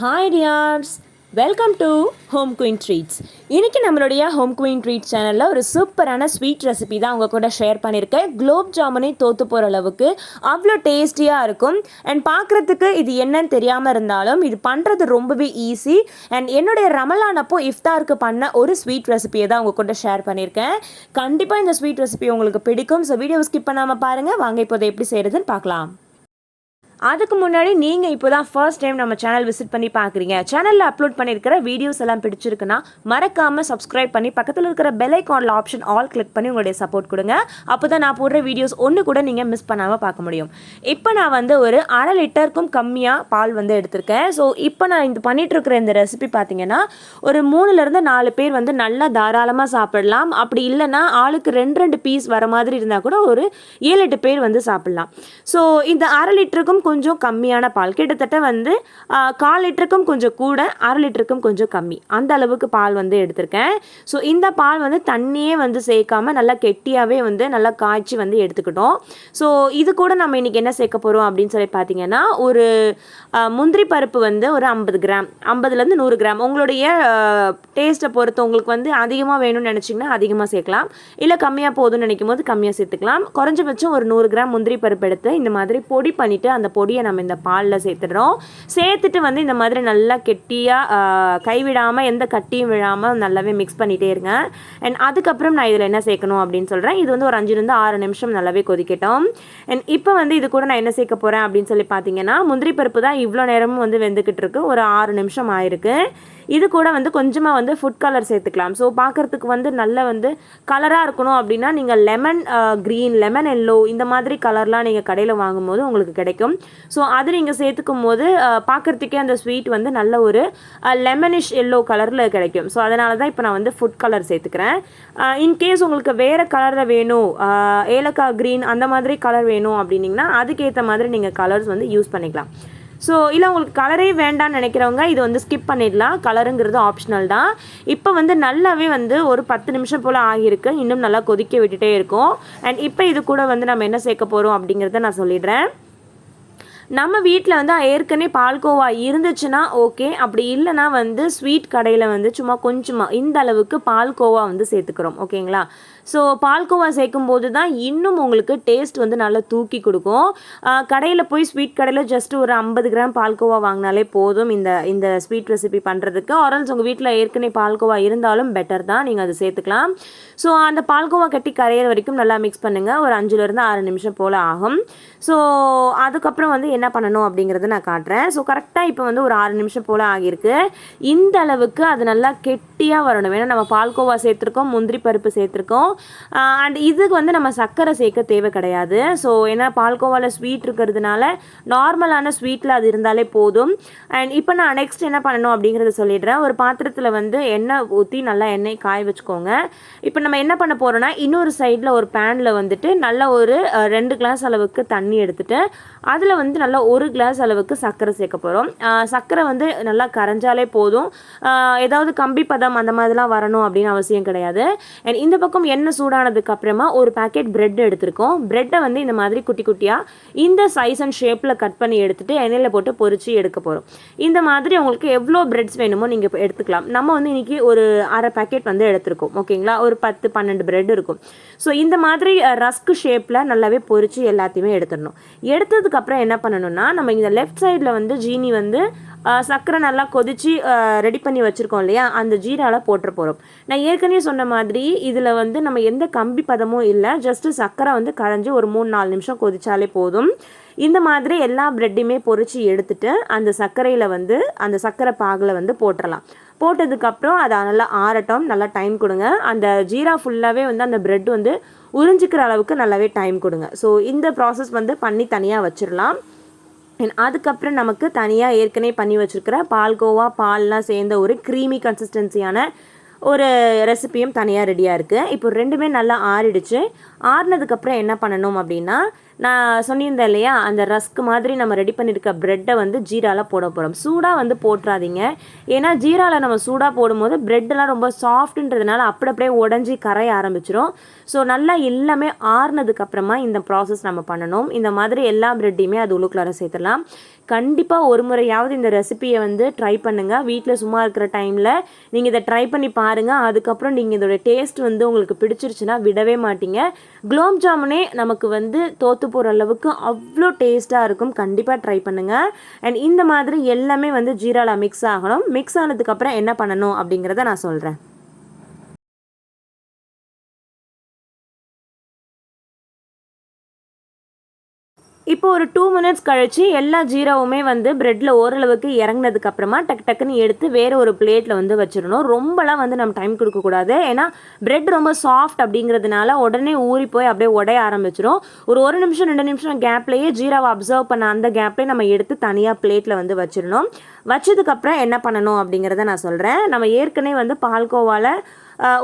Hi dears, welcome to home queen treats. இன்றைக்கி நம்மளுடைய home queen treats சேனலில் ஒரு சூப்பரான ஸ்வீட் ரெசிபி தான் உங்கள் கூட ஷேர் பண்ணியிருக்கேன். குலோப் ஜாமுனே தோற்று போகிற அளவுக்கு அவ்வளோ டேஸ்டியாக இருக்கும். அண்ட் பார்க்குறதுக்கு இது என்னன்னு தெரியாமல் இருந்தாலும் இது பண்ணுறது ரொம்பவே ஈஸி. அண்ட் என்னுடைய ரமலான் அப்போ இஃப்தாருக்கு பண்ண ஒரு ஸ்வீட் ரெசிபியை தான் உங்கள் கூட ஷேர் பண்ணியிருக்கேன். கண்டிப்பாக இந்த ஸ்வீட் ரெசிபி உங்களுக்கு பிடிக்கும். ஸோ வீடியோ ஸ்கிப் பண்ணாமல் பாருங்கள். வாங்க இப்போ அதை எப்படி செய்கிறதுன்னு பார்க்கலாம். அதுக்கு முன்னாடி நீங்கள் இப்போ தான் ஃபர்ஸ்ட் டைம் நம்ம சேனல் விசிட் பண்ணி பார்க்குறீங்க, சேனலில் அப்லோட் பண்ணியிருக்கிற வீடியோஸ் எல்லாம் பிடிச்சிருக்குன்னா மறக்காமல் சப்ஸ்கிரைப் பண்ணி பக்கத்தில் இருக்கிற பெல் ஐகானில் ஆப்ஷன் ஆல் கிளிக் பண்ணி உங்களுடைய சப்போர்ட் கொடுங்க. அப்போ தான் நான் போடுற வீடியோஸ் ஒன்று கூட நீங்கள் மிஸ் பண்ணாமல் பார்க்க முடியும். இப்போ நான் ஒரு 1/2 லிட்டருக்கும் கம்மியாக பால் எடுத்திருக்கேன். ஸோ இப்போ நான் இது பண்ணிகிட்ருக்கிற இந்த ரெசிபி பார்த்தீங்கன்னா ஒரு 3லேருந்து 4 பேர் நல்லா தாராளமாக சாப்பிடலாம். அப்படி இல்லைன்னா ஆளுக்கு 2 பீஸ் வர மாதிரி இருந்தால் கூட ஒரு 7-8 பேர் சாப்பிட்லாம். ஸோ இந்த 1/2 லிட்டருக்கும் கொஞ்சம் கம்மியான பால், கிட்டத்தட்ட 1/4 லிட்டருக்கும் கொஞ்சம் கூட, 1/2 லிட்டருக்கும் கொஞ்சம் கம்மி, அந்த அளவுக்கு பால் எடுத்திருக்கேன். ஸோ இந்த பால் தண்ணியே சேர்க்காம நல்லா கெட்டியாகவே நல்லா காய்ச்சி எடுத்துக்கிட்டோம். ஸோ இது கூட நம்ம இன்றைக்கி என்ன சேர்க்க போகிறோம் அப்படின்னு சொல்லி பார்த்தீங்கன்னா, ஒரு முந்திரி பருப்பு ஒரு 50 கிராம், 50லேருந்து 100 கிராம், உங்களுடைய டேஸ்ட்டை பொறுத்து. உங்களுக்கு அதிகமாக வேணும்னு நினச்சிங்கன்னா அதிகமாக சேர்க்கலாம், இல்லை கம்மியாக போதும்னு நினைக்கும் போது கம்மியாக சேர்த்துக்கலாம். குறைஞ்சபட்சம் ஒரு 100 கிராம் முந்திரி பருப்பு எடுத்து இந்த மாதிரி பொடி பண்ணிவிட்டு அந்த பொடியை நம்ம இந்த பாலில் சேர்த்துடுறோம். சேர்த்துட்டு இந்த மாதிரி நல்லா கெட்டியாக கைவிடாமல், எந்த கட்டியும் விழாமல் நல்லாவே மிக்ஸ் பண்ணிகிட்டே இருங்க. அண்ட் அதுக்கப்புறம் நான் இதில் என்ன சேர்க்கணும் அப்படின்னு சொல்கிறேன். இது ஒரு 5லேருந்து 6 நிமிஷம் நல்லாவே கொதிக்கட்டும். அண்ட் இப்போ இது கூட நான் என்ன சேர்க்க போகிறேன் அப்படின்னு சொல்லி பார்த்தீங்கன்னா, முந்திரி பருப்பு தான் இவ்வளோ நேரமும் வெந்துக்கிட்டு இருக்கு. ஒரு 6 நிமிஷம் ஆயிருக்கு. இது கூட கொஞ்சமாக ஃபுட் கலர் சேர்த்துக்கலாம். ஸோ பார்க்குறதுக்கு நல்ல கலராக இருக்கணும் அப்படின்னா நீங்கள் லெமன் க்ரீன், லெமன் எல்லோ இந்த மாதிரி கலர்லாம் நீங்கள் கடையில் வாங்கும்போது உங்களுக்கு கிடைக்கும். ஸோ அது நீங்கள் சேர்த்துக்கும் போது பார்க்குறதுக்கே அந்த ஸ்வீட் நல்ல ஒரு லெமனிஷ் எல்லோ கலரில் கிடைக்கும். ஸோ அதனால தான் இப்போ நான் ஃபுட் கலர் சேர்த்துக்கிறேன். இன்கேஸ் உங்களுக்கு வேறு கலரில் வேணும், ஏலக்காய் க்ரீன் அந்த மாதிரி கலர் வேணும் அப்படின்னிங்கன்னா அதுக்கேற்ற மாதிரி நீங்கள் கலர்ஸ் யூஸ் பண்ணிக்கலாம். ஸோ இல்லை உங்களுக்கு கலரே வேண்டான்னு நினைக்கிறவங்க இது ஸ்கிப் பண்ணிடலாம். கலருங்கிறது ஆப்ஷனல் தான். இப்போ நல்லாவே ஒரு 10 நிமிஷம் போல் ஆகியிருக்கு. இன்னும் நல்லா கொதிக்க விட்டுட்டே இருக்கும். அண்ட் இப்போ இது கூட நம்ம என்ன சேர்க்க போகிறோம் அப்படிங்கிறத நான் சொல்லிடுறேன். நம்ம வீட்டில் ஏற்கனவே பால்கோவா இருந்துச்சுன்னா ஓகே, அப்படி இல்லைனா ஸ்வீட் கடையில் சும்மா கொஞ்சமாக இந்த அளவுக்கு பால்கோவா சேர்த்துக்கிறோம். ஓகேங்களா? ஸோ பால்கோவா சேர்க்கும் போது தான் இன்னும் உங்களுக்கு டேஸ்ட் நல்லா தூக்கி கொடுக்கும். கடையில் போய் ஸ்வீட் கடையில் ஜஸ்ட் ஒரு 50 கிராம் பால்கோவா வாங்கினாலே போதும் இந்த ஸ்வீட் ரெசிபி பண்ணுறதுக்கு. ஆரல்ஸ் உங்கள் வீட்டில் ஏற்கனவே பால்கோவா இருந்தாலும் பெட்டர் தான், நீங்கள் அதை சேர்த்துக்கலாம். ஸோ அந்த பால்கோவா கட்டி கரையிற வரைக்கும் நல்லா மிக்ஸ் பண்ணுங்கள். ஒரு 5லேருந்து 6 நிமிஷம் போல் ஆகும். ஸோ அதுக்கப்புறம் என்ன பண்ணணும் அப்படிங்கிறத நான் காட்டுறேன். ஸோ கரெக்டாக இப்போ ஒரு 6 நிமிஷம் போல் ஆகியிருக்கு. இந்த அளவுக்கு அது நல்லா கெட்டியாக வரணும். ஏன்னா நம்ம பால்கோவா சேர்த்துருக்கோம், முந்திரி பருப்பு சேர்த்துருக்கோம். அண்ட் இதுக்கு நம்ம சர்க்கரை சேர்க்க தேவை கிடையாது. ஸோ ஏன்னா பால்கோவாவில் ஸ்வீட் இருக்கிறதுனால நார்மலான ஸ்வீட்டில் அது இருந்தாலே போதும். அண்ட் இப்போ நான் நெக்ஸ்ட் என்ன பண்ணணும் அப்படிங்கிறத சொல்லிடுறேன். ஒரு பாத்திரத்தில் எண்ணெய் ஊற்றி நல்லா எண்ணெய் காய வச்சுக்கோங்க. இப்போ நம்ம என்ன பண்ண போகிறோன்னா, இன்னொரு சைடில் ஒரு பேனில் நல்லா ஒரு 2 கிளாஸ் அளவுக்கு தண்ணி எடுத்துகிட்டு அதில் நல்லா 1 கிளாஸ் அளவுக்கு சர்க்கரை சேர்க்க போகிறோம். சர்க்கரை நல்லா கரைஞ்சாலே போதும். ஏதாவது கம்பி பதம் அந்த மாதிரிலாம் வரணும் அப்படின்னு அவசியம் கிடையாது. அண்ட் இந்த பக்கம் எண்ணெய் சூடானதுக்கு அப்புறமா ஒரு பேக்கெட் பிரெட் எடுத்திருக்கோம். பிரெட்டை இந்த மாதிரி குட்டி குட்டியாக இந்த சைஸ் அண்ட் ஷேப்பில் கட் பண்ணி எடுத்துகிட்டு எண்ணெயில் போட்டு பொரிச்சு எடுக்க போகிறோம். இந்த மாதிரி உங்களுக்கு எவ்வளோ பிரெட்ஸ் வேணுமோ நீங்கள் எடுத்துக்கலாம். நம்ம இன்றைக்கி ஒரு 1/2 பேக்கெட் எடுத்திருக்கோம். ஓகேங்களா? ஒரு 10-12 பிரெட் இருக்கும். ஸோ இந்த மாதிரி ரஸ்க் ஷேப்பில் நல்லாவே பொரிச்சு எல்லாத்தையுமே எடுத்துடணும். எடுத்ததுக்கப்புறம் என்ன பண்ணணும்னா, நம்ம இந்த லெஃப்ட் சைடில் ஜீனி சர்க்கரை நல்லா கொதித்து ரெடி பண்ணி வச்சுருக்கோம் இல்லையா, அந்த ஜீராவில் போட்டுற போகிறோம். நான் ஏற்கனவே சொன்ன மாதிரி இதில் நம்ம எந்த கம்பி பதமும் இல்லை, ஜஸ்ட்டு சர்க்கரை கரைஞ்சி ஒரு 3-4 நிமிஷம் கொதிச்சாலே போதும். இந்த மாதிரி எல்லா ப்ரெட்டையுமே பொரித்து எடுத்துட்டு அந்த சர்க்கரையில் அந்த சர்க்கரை பாகில் போட்டுடலாம். போட்டதுக்கப்புறம் அதை நல்லா ஆறட்டும், நல்லா டைம் கொடுங்க. அந்த ஜீரா ஃபுல்லாகவே அந்த ப்ரெட் உறிஞ்சிக்கிற அளவுக்கு நல்லாவே டைம் கொடுங்க. ஸோ இந்த ப்ராசஸ் பண்ணி தனியாக வச்சிடலாம். அதுக்கப்புறம் நமக்கு தனியாக ஏற்கனவே பண்ணி வச்சுருக்கிற பால்கோவா பால்லாம் சேர்ந்த ஒரு க்ரீமி கன்சிஸ்டன்சியான ஒரு ரெசிபியும் தனியாக ரெடியாக இருக்குது. இப்போ ரெண்டுமே நல்லா ஆறிடுச்சு. ஆறினதுக்கப்புறம் என்ன பண்ணணும் அப்படின்னா, நான் சொல்லியிருந்தேன் இல்லையா, அந்த ரஸ்க் மாதிரி நம்ம ரெடி பண்ணியிருக்க ப்ரெட்டை வந்து ஜீராவில் போட போகிறோம். சூடாக வந்து போட்டுறாதீங்க. ஏன்னா ஜீராவில் நம்ம சூடாக போடும்போது ப்ரெட்டெல்லாம் ரொம்ப சாஃப்ட்டுன்றதுனால அப்படியே உடஞ்சி கரைய ஆரம்பிச்சிடும். ஸோ நல்லா எல்லாமே ஆறுனதுக்கப்புறமா இந்த ப்ராசஸ் நம்ம பண்ணணும். இந்த மாதிரி எல்லா ப்ரெட்டையுமே அது உள்ளுக்குள்ளார சேர்த்துடலாம். கண்டிப்பாக ஒரு முறையாவது இந்த ரெசிபியை வந்து ட்ரை பண்ணுங்கள். வீட்டில் சும்மா இருக்கிற டைமில் நீங்கள் இதை ட்ரை பண்ணி பாருங்கள். அதுக்கப்புறம் நீங்கள் இதோட டேஸ்ட் வந்து உங்களுக்கு பிடிச்சிருச்சுன்னா விடவே மாட்டீங்க. குலோப் ஜாமுனே நமக்கு வந்து தோற்று போகிற அளவுக்கு அவ்வளோ டேஸ்ட்டாக இருக்கும். கண்டிப்பாக ட்ரை பண்ணுங்கள். அண்ட் இந்த மாதிரி எல்லாமே வந்து ஜீராவில் மிக்ஸ் ஆகணும். மிக்ஸ் ஆனதுக்கப்புறம் என்ன பண்ணணும் அப்படிங்கிறத நான் சொல்கிறேன். இப்போ ஒரு 2 மினிட்ஸ் கழிச்சு எல்லா ஜீராவுமே வந்து ப்ரெட்டில் ஓரளவுக்கு இறங்கினதுக்கப்புறமா டக்குன்னு எடுத்து வேறு ஒரு பிளேட்டில் வந்து வச்சிடணும். ரொம்பலாம் வந்து நம்ம டைம் கொடுக்கக்கூடாது. ஏன்னா ப்ரெட் ரொம்ப சாஃப்ட் அப்படிங்கிறதுனால உடனே ஊறி போய் அப்படியே உடைய ஆரம்பிச்சிடும். ஒரு 1 நிமிஷம் 2 நிமிஷம் கேப்லேயே ஜீராவை அப்சர்வ் பண்ண அந்த கேப்லேயே நம்ம எடுத்து தனியாக பிளேட்டில் வந்து வச்சிடணும். வச்சதுக்கப்புறம் என்ன பண்ணணும் அப்படிங்கிறத நான் சொல்கிறேன். நம்ம ஏற்கனவே வந்து பால்கோவாவில்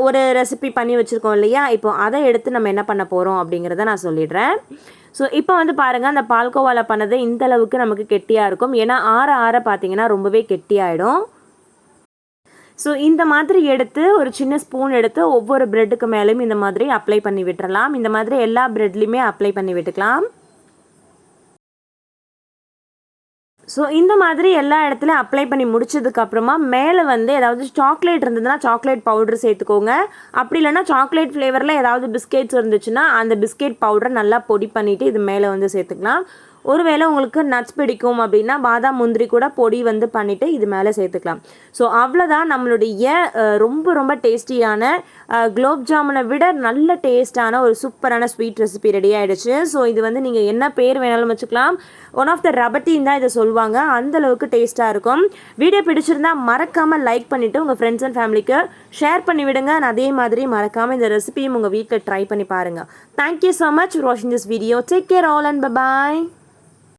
ஒரு ரெசிபி பண்ணி வச்சுருக்கோம் இல்லையா, இப்போ அதை எடுத்து நம்ம என்ன பண்ண போகிறோம் அப்படிங்கிறத நான் சொல்லிடுறேன். ஸோ இப்போ வந்து பாருங்கள், அந்த பால்கோவாவில் பண்ணது இந்த அளவுக்கு நமக்கு கெட்டியாக இருக்கும். ஏன்னா ஆற பார்த்தீங்கன்னா ரொம்பவே கெட்டியாயிடும். ஸோ இந்த மாதிரி எடுத்து ஒரு சின்ன ஸ்பூன் எடுத்து ஒவ்வொரு ப்ரெட்டுக்கு மேலேயும் இந்த மாதிரி அப்ளை பண்ணி விட்டுறலாம். இந்த மாதிரி எல்லா ப்ரெட்லேயுமே அப்ளை பண்ணி விட்டுக்கலாம். ஸோ இந்த மாதிரி எல்லா இடத்துலையும் அப்ளை பண்ணி முடிச்சதுக்கப்புறமா மேலே வந்து ஏதாவது சாக்லேட் இருந்ததுன்னா சாக்லேட் பவுடர் சேர்த்துக்கோங்க. அப்படி இல்லைன்னா சாக்லேட் ஃப்ளேவரில் ஏதாவது பிஸ்கெட்ஸ் இருந்துச்சுன்னா அந்த பிஸ்கெட் பவுடரை நல்லா பொடி பண்ணிவிட்டு இது மேலே வந்து சேர்த்துக்கலாம். ஒருவேளை உங்களுக்கு நட்ஸ் பிடிக்கும் அப்படின்னா பாதாம் முந்திரி கூட பொடி வந்து பண்ணிவிட்டு இது மேலே சேர்த்துக்கலாம். ஸோ அவ்வளோதான், நம்மளுடைய ரொம்ப ரொம்ப டேஸ்டியான குலோப் ஜாமுனை விட நல்ல டேஸ்டான ஒரு சூப்பரான ஸ்வீட் ரெசிபி ரெடி ஆகிடுச்சு. ஸோ இது வந்து நீங்கள் என்ன பேர் வேணாலும் வச்சுக்கலாம். ஒன் ஆஃப் த ரபட்டின்னு தான் இதை சொல்லுவாங்க. அந்தளவுக்கு டேஸ்ட்டாக இருக்கும். வீடியோ பிடிச்சிருந்தால் மறக்காமல் லைக் பண்ணிவிட்டு உங்கள் ஃப்ரெண்ட்ஸ் அண்ட் ஃபேமிலிக்கு ஷேர் பண்ணி விடுங்க. அதே மாதிரி மறக்காமல் இந்த ரெசிபியும் உங்கள் வீட்டில் ட்ரை பண்ணி பாருங்கள். தேங்க்யூ ஸோ மச் ஃபார் வாட்சிங் this video. Take care all and by.